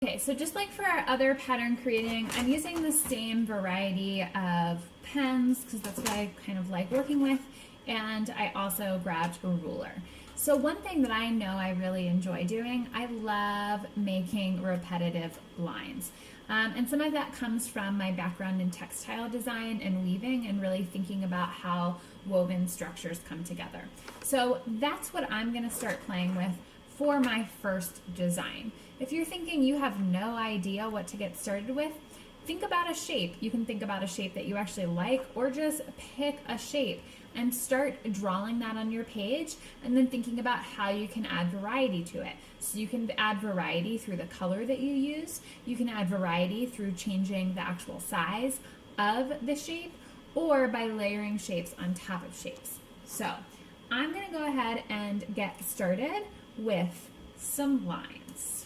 Okay, so just like for our other pattern creating, I'm using the same variety of pens because that's what I kind of like working with, and I also grabbed a ruler. So one thing that I know I really enjoy doing, I love making repetitive lines. And some of that comes from my background in textile design and weaving and really thinking about how woven structures come together. So that's what I'm going to start playing with for my first design. If you're thinking you have no idea what to get started with, think about a shape. You can think about a shape that you actually like, or just pick a shape and start drawing that on your page and then thinking about how you can add variety to it. So you can add variety through the color that you use. You can add variety through changing the actual size of the shape or by layering shapes on top of shapes. So I'm going to go ahead and get started with some lines.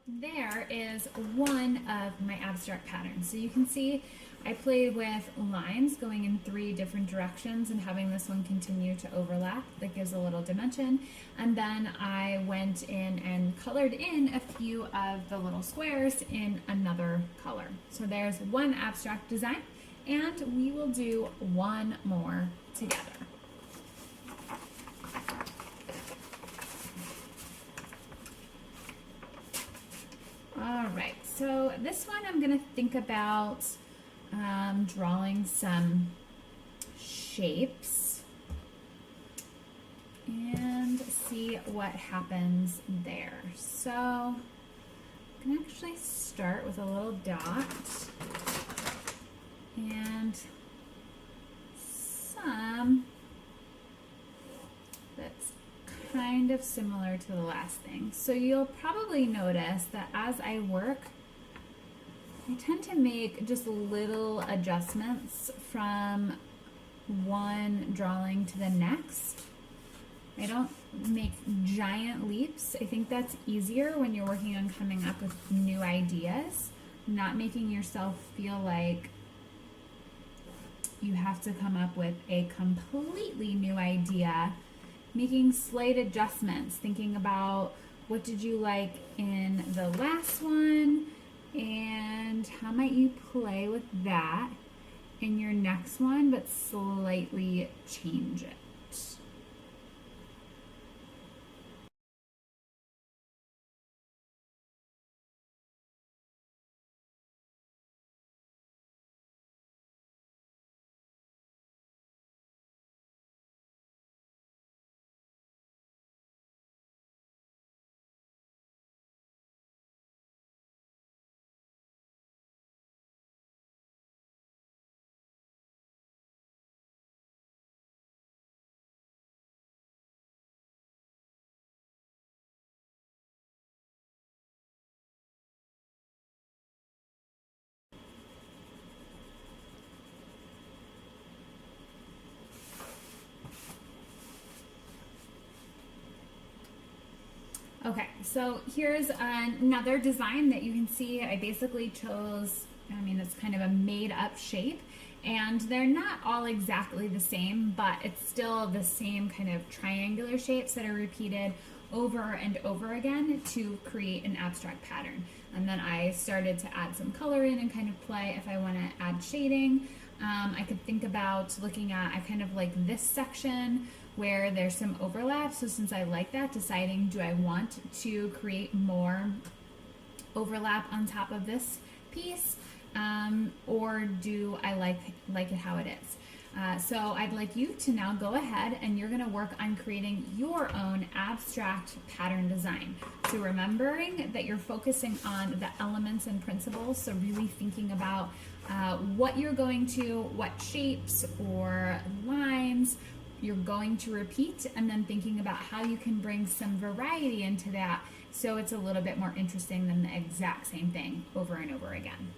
There is one of my abstract patterns. So you can see I played with lines going in 3 different directions and having this one continue to overlap. That gives a little dimension. And then I went in and colored in a few of the little squares in another color. So there's one abstract design, and we will do one more together. All right, so this one I'm gonna think about drawing some shapes and see what happens there. So I'm gonna actually start with a little dot and some that's kind of similar to the last thing. So you'll probably notice that as I work, I tend to make just little adjustments from one drawing to the next. I don't make giant leaps. I think that's easier when you're working on coming up with new ideas, not making yourself feel like you have to come up with a completely new idea, making slight adjustments, thinking about what did you like in the last one and how might you play with that in your next one, but slightly change it. Okay, so here's another design that you can see. I basically chose, I mean, it's kind of a made up shape, and they're not all exactly the same, but it's still the same kind of triangular shapes that are repeated over and over again to create an abstract pattern. And then I started to add some color in and kind of play if I want to add shading. I could think about looking at, I kind of like this section where there's some overlap. So since I like that, deciding, do I want to create more overlap on top of this piece, or do I like it how it is? So I'd like you to now go ahead and you're going to work on creating your own abstract pattern design. So remembering that you're focusing on the elements and principles, so really thinking about what you're going to, what shapes or lines you're going to repeat, and then thinking about how you can bring some variety into that so it's a little bit more interesting than the exact same thing over and over again.